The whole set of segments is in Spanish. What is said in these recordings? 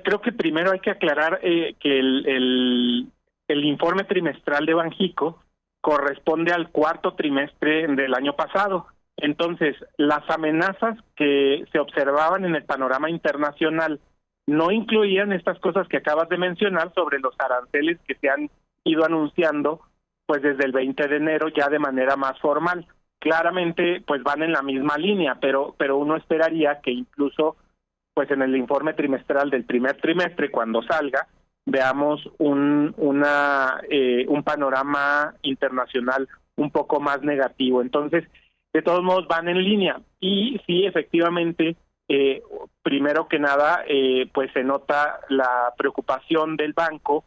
Creo que primero hay que aclarar que el informe trimestral de Banxico corresponde al cuarto trimestre del año pasado. Entonces, las amenazas que se observaban en el panorama internacional no incluían estas cosas que acabas de mencionar sobre los aranceles que se han ido anunciando pues desde el 20 de enero ya de manera más formal. Claramente pues van en la misma línea, pero uno esperaría que incluso pues en el informe trimestral del primer trimestre, cuando salga, veamos un panorama internacional un poco más negativo. Entonces, de todos modos van en línea y sí, efectivamente, primero que nada, pues se nota la preocupación del banco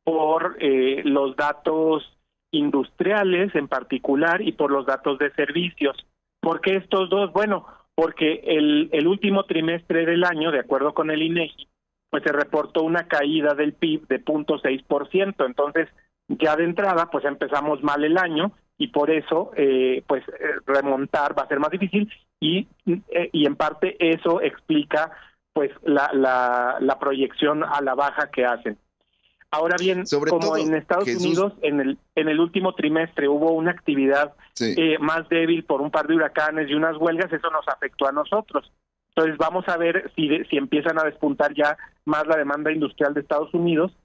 por los datos industriales en particular y por los datos de servicios. ¿Por qué estos dos? Bueno, porque el último trimestre del año, de acuerdo con el INEGI, pues se reportó una caída del PIB de 0.6%, entonces ya de entrada pues empezamos mal el año y por eso remontar va a ser más difícil y en parte eso explica pues la proyección a la baja que hacen. Ahora bien, sobre como todo, en Estados Jesús, Unidos en el último trimestre hubo una actividad sí, más débil por un par de huracanes y unas huelgas, eso nos afectó a nosotros. Entonces vamos a ver si empiezan a despuntar ya más la demanda industrial de Estados Unidos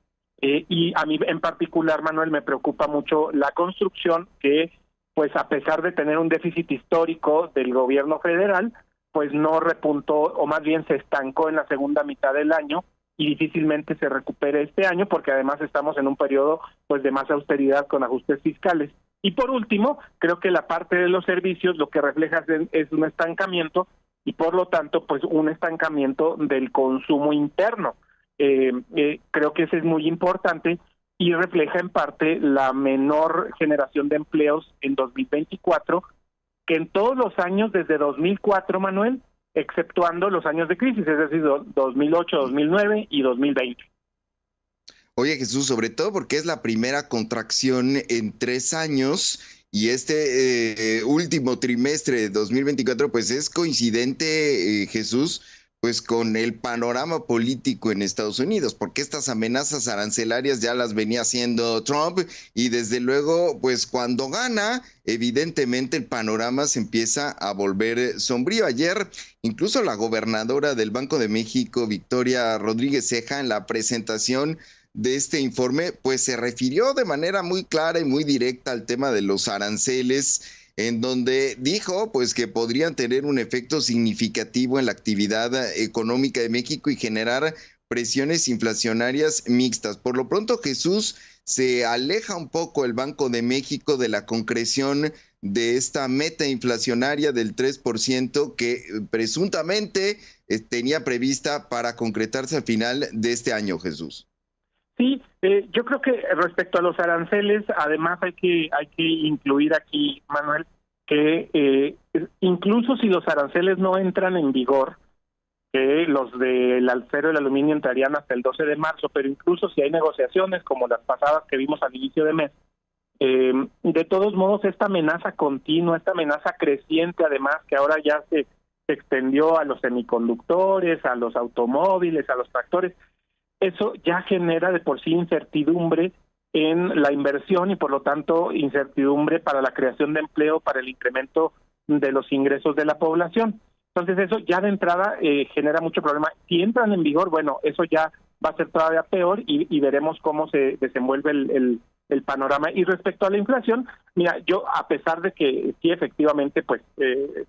y a mí en particular, Manuel, me preocupa mucho la construcción que pues a pesar de tener un déficit histórico del gobierno federal, pues no repuntó o más bien se estancó en la segunda mitad del año y difícilmente se recupere este año porque además estamos en un periodo pues de más austeridad con ajustes fiscales. Y por último, creo que la parte de los servicios lo que refleja es un estancamiento y por lo tanto pues un estancamiento del consumo interno. Creo que eso es muy importante y refleja en parte la menor generación de empleos en 2024 que en todos los años desde 2004, Manuel, exceptuando los años de crisis, es decir, 2008, 2009 y 2020. Oye, Jesús, sobre todo porque es la primera contracción en 3 años y este último trimestre de 2024, pues es coincidente, Jesús, pues con el panorama político en Estados Unidos, porque estas amenazas arancelarias ya las venía haciendo Trump y desde luego, pues cuando gana, evidentemente el panorama se empieza a volver sombrío. Ayer, incluso la gobernadora del Banco de México, Victoria Rodríguez Ceja, en la presentación de este informe, pues se refirió de manera muy clara y muy directa al tema de los aranceles, en donde dijo pues que podrían tener un efecto significativo en la actividad económica de México y generar presiones inflacionarias mixtas. Por lo pronto, Jesús, se aleja un poco el Banco de México de la concreción de esta meta inflacionaria del 3% que presuntamente tenía prevista para concretarse al final de este año, Jesús. Sí, yo creo que respecto a los aranceles, además hay que incluir aquí, Manuel, que incluso si los aranceles no entran en vigor, que los del acero y el aluminio entrarían hasta el 12 de marzo, pero incluso si hay negociaciones como las pasadas que vimos al inicio de mes, de todos modos esta amenaza continua, esta amenaza creciente, además que ahora ya se extendió a los semiconductores, a los automóviles, a los tractores, eso ya genera de por sí incertidumbre en la inversión y por lo tanto incertidumbre para la creación de empleo, para el incremento de los ingresos de la población. Entonces eso ya de entrada genera mucho problema. Si entran en vigor, bueno, eso ya va a ser todavía peor y veremos cómo se desenvuelve el panorama. Y respecto a la inflación, mira, yo a pesar de que sí efectivamente pues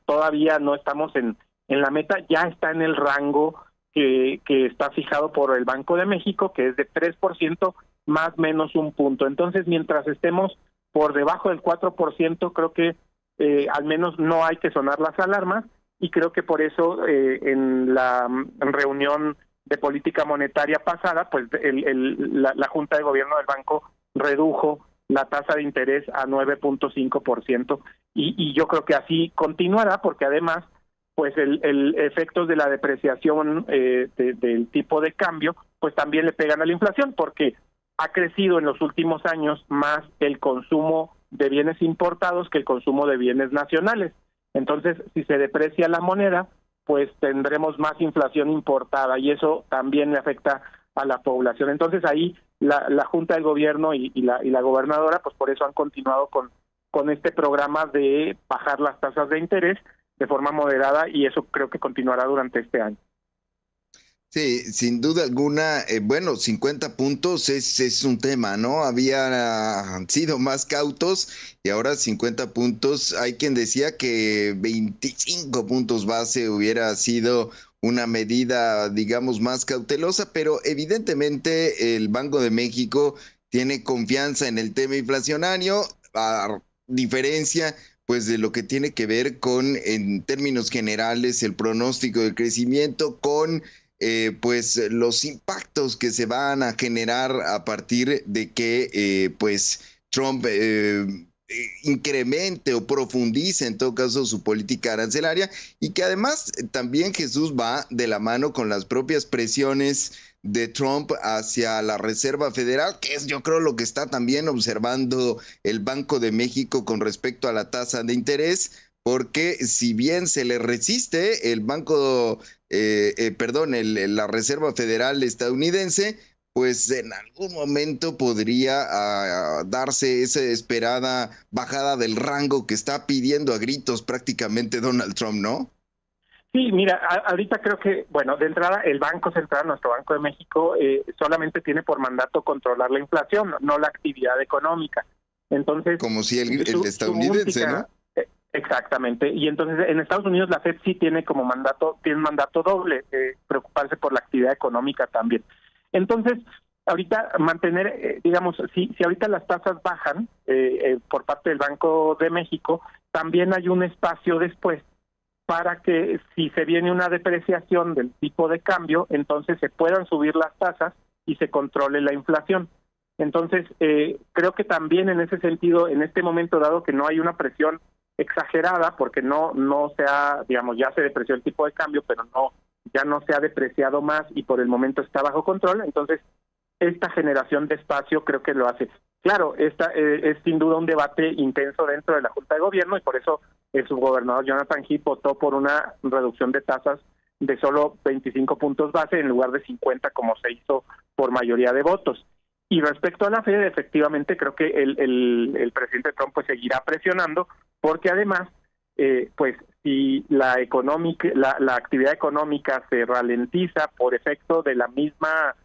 todavía no estamos en la meta, ya está en el rango que está fijado por el Banco de México, que es de 3% más menos un punto. Entonces, mientras estemos por debajo del 4%, creo que al menos no hay que sonar las alarmas y creo que por eso en la reunión de política monetaria pasada, pues la Junta de Gobierno del banco redujo la tasa de interés a 9.5% y yo creo que así continuará porque además pues el efectos de la depreciación del tipo de cambio, pues también le pegan a la inflación, porque ha crecido en los últimos años más el consumo de bienes importados que el consumo de bienes nacionales. Entonces, si se deprecia la moneda, pues tendremos más inflación importada y eso también le afecta a la población. Entonces ahí la Junta de Gobierno y la gobernadora, pues por eso han continuado con este programa de bajar las tasas de interés de forma moderada y eso creo que continuará durante este año. Sí, sin duda alguna, bueno, 50 puntos es un tema, ¿no? Habían sido más cautos y ahora 50 puntos. Hay quien decía que 25 puntos base hubiera sido una medida, digamos, más cautelosa, pero evidentemente el Banco de México tiene confianza en el tema inflacionario, a diferencia pues de lo que tiene que ver con, en términos generales, el pronóstico de crecimiento con pues los impactos que se van a generar a partir de que pues Trump incremente o profundice en todo caso su política arancelaria y que además también Jesús va de la mano con las propias presiones de Trump hacia la Reserva Federal, que es yo creo lo que está también observando el Banco de México con respecto a la tasa de interés, porque si bien se le resiste el la Reserva Federal estadounidense, pues en algún momento podría darse esa esperada bajada del rango que está pidiendo a gritos prácticamente Donald Trump, ¿no? Sí, mira, ahorita creo que, bueno, de entrada el Banco Central, nuestro Banco de México, solamente tiene por mandato controlar la inflación, no la actividad económica. Entonces, como si el estadounidense, ¿no? Exactamente. Y entonces en Estados Unidos la FED sí tiene como tiene un mandato doble, preocuparse por la actividad económica también. Entonces, ahorita mantener, digamos, si ahorita las tasas bajan por parte del Banco de México, también hay un espacio después para que si se viene una depreciación del tipo de cambio, entonces se puedan subir las tasas y se controle la inflación. Entonces, creo que también en ese sentido, en este momento dado que no hay una presión exagerada, porque no se ha, digamos, ya se depreció el tipo de cambio, pero ya no se ha depreciado más y por el momento está bajo control, entonces esta generación de espacio creo que lo hace. Claro, esta es sin duda un debate intenso dentro de la Junta de Gobierno y por eso el subgobernador Jonathan Heath votó por una reducción de tasas de solo 25 puntos base en lugar de 50 como se hizo por mayoría de votos. Y respecto a la Fed, efectivamente creo que el presidente Trump pues seguirá presionando porque además pues si la actividad económica se ralentiza por efecto de la misma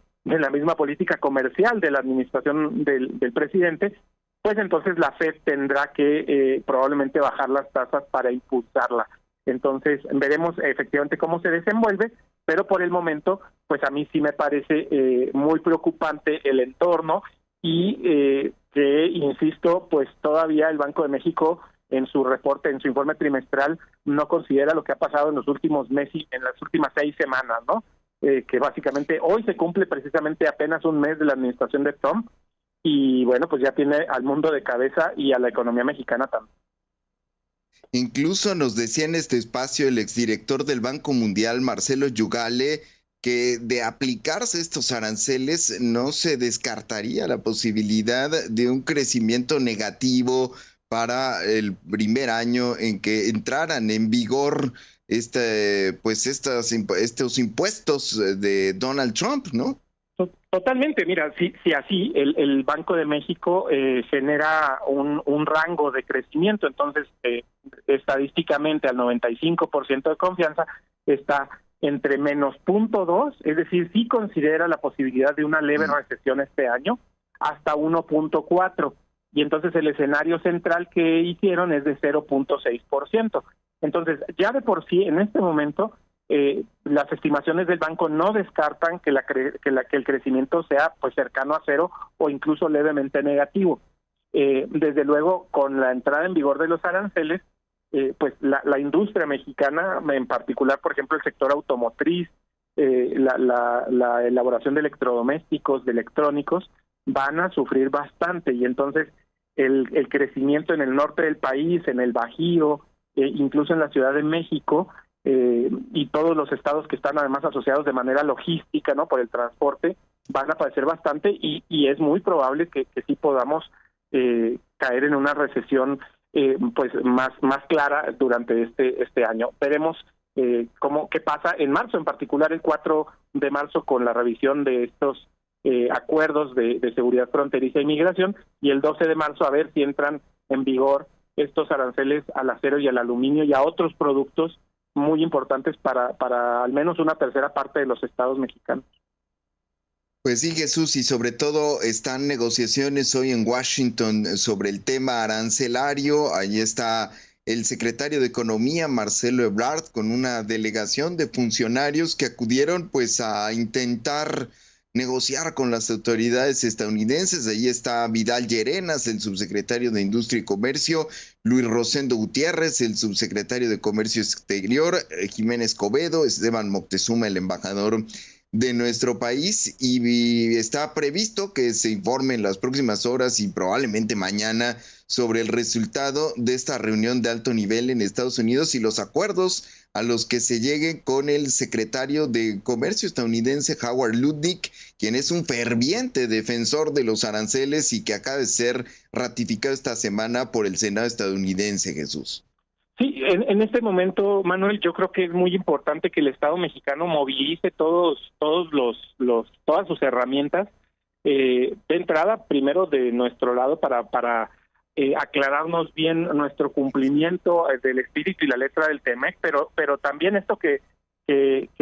política comercial de la administración del presidente, pues entonces la Fed tendrá que probablemente bajar las tasas para impulsarla. Entonces veremos efectivamente cómo se desenvuelve, pero por el momento, pues a mí sí me parece muy preocupante el entorno y que, insisto, pues todavía el Banco de México en su reporte, en su informe trimestral, no considera lo que ha pasado en los últimos meses, en las últimas 6 semanas, ¿no? Que básicamente hoy se cumple precisamente apenas un mes de la administración de Trump y bueno, pues ya tiene al mundo de cabeza y a la economía mexicana también. Incluso nos decía en este espacio el exdirector del Banco Mundial, Marcelo Yugale, que de aplicarse estos aranceles no se descartaría la posibilidad de un crecimiento negativo para el primer año en que entraran en vigor estos impuestos de Donald Trump, ¿no? Totalmente, mira, si así el Banco de México genera un rango de crecimiento, entonces estadísticamente al 95% de confianza está entre menos 0.2, es decir, sí considera la posibilidad de una leve recesión este año, hasta 1.4, y entonces el escenario central que hicieron es de 0.6%. Entonces, ya de por sí, en este momento, las estimaciones del banco no descartan que el crecimiento sea pues cercano a cero o incluso levemente negativo. Desde luego, con la entrada en vigor de los aranceles, pues la industria mexicana, en particular, por ejemplo, el sector automotriz, la elaboración de electrodomésticos, de electrónicos, van a sufrir bastante y entonces el crecimiento en el norte del país, en el Bajío, incluso en la Ciudad de México, y todos los estados que están además asociados de manera logística, ¿no?, por el transporte, van a padecer bastante y es muy probable que sí podamos caer en una recesión pues más clara durante este año. Veremos qué pasa en marzo, en particular el 4 de marzo con la revisión de estos acuerdos de seguridad fronteriza y migración, y el 12 de marzo a ver si entran en vigor estos aranceles al acero y al aluminio y a otros productos muy importantes para al menos una tercera parte de los estados mexicanos. Pues sí, Jesús, y sobre todo están negociaciones hoy en Washington sobre el tema arancelario. Ahí está el secretario de Economía, Marcelo Ebrard, con una delegación de funcionarios que acudieron pues a intentar negociar con las autoridades estadounidenses. Ahí está Vidal Llerenas, el subsecretario de Industria y Comercio, Luis Rosendo Gutiérrez, el subsecretario de Comercio Exterior, Jiménez Cobedo, Esteban Moctezuma, el embajador de nuestro país, y está previsto que se informe en las próximas horas y probablemente mañana sobre el resultado de esta reunión de alto nivel en Estados Unidos y los acuerdos a los que se llegue con el secretario de Comercio estadounidense, Howard Lutnick, quien es un ferviente defensor de los aranceles y que acaba de ser ratificado esta semana por el Senado estadounidense, Jesús. Sí, en este momento, Manuel, yo creo que es muy importante que el Estado mexicano movilice todas sus herramientas, de entrada, primero de nuestro lado para aclararnos bien nuestro cumplimiento del espíritu y la letra del TEMEC, pero también esto que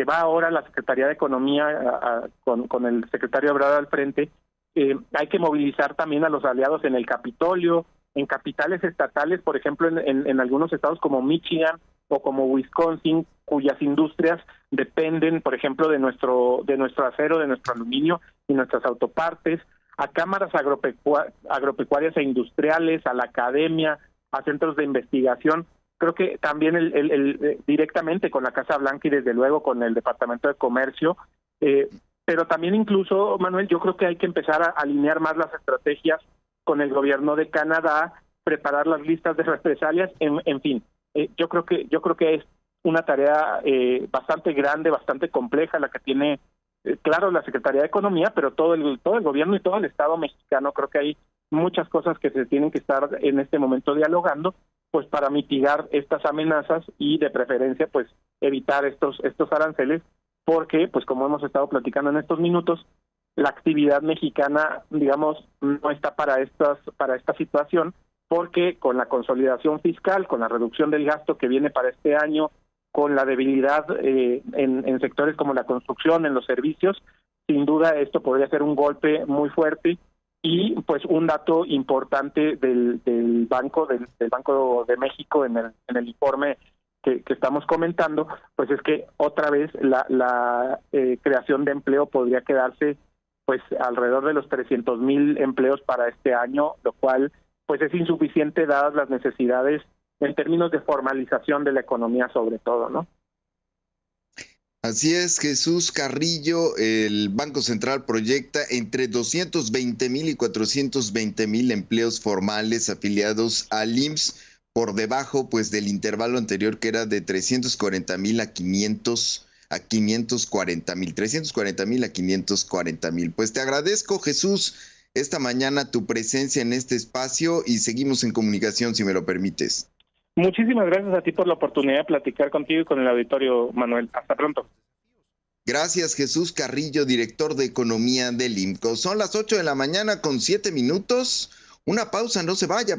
va ahora la Secretaría de Economía con el secretario Ebrard al frente, hay que movilizar también a los aliados en el Capitolio, en capitales estatales, por ejemplo, en algunos estados como Michigan o como Wisconsin, cuyas industrias dependen, por ejemplo, de nuestro acero, de nuestro aluminio y nuestras autopartes, a cámaras agropecuarias e industriales, a la academia, a centros de investigación. Creo que también directamente con la Casa Blanca y desde luego con el Departamento de Comercio, pero también incluso, Manuel, yo creo que hay que empezar a alinear más las estrategias con el gobierno de Canadá, preparar las listas de represalias, en fin. Yo creo que es una tarea bastante grande, bastante compleja la que tiene, claro, la Secretaría de Economía, pero todo el gobierno y todo el Estado mexicano. Creo que hay muchas cosas que se tienen que estar en este momento dialogando, pues para mitigar estas amenazas y de preferencia pues evitar estos aranceles, porque pues como hemos estado platicando en estos minutos, la actividad mexicana, digamos, no está para esta situación, porque con la consolidación fiscal, con la reducción del gasto que viene para este año, con la debilidad en sectores como la construcción, en los servicios, sin duda esto podría ser un golpe muy fuerte. Y pues un dato importante del Banco de México en el informe que estamos comentando, pues es que otra vez la creación de empleo podría quedarse pues alrededor de los 300,000 empleos para este año, lo cual pues es insuficiente dadas las necesidades en términos de formalización de la economía sobre todo, ¿no? Así es, Jesús Carrillo. El Banco Central proyecta entre 220,000 y 420,000 empleos formales afiliados al IMSS, por debajo pues del intervalo anterior que era de 340,000 a 540,000, 340,000 a 540,000. Pues te agradezco, Jesús, esta mañana tu presencia en este espacio y seguimos en comunicación, si me lo permites. Muchísimas gracias a ti por la oportunidad de platicar contigo y con el auditorio, Manuel. Hasta pronto. Gracias, Jesús Carrillo, director de Economía del IMCO. Son las 8 de la mañana con 7 minutos. Una pausa, no se vaya.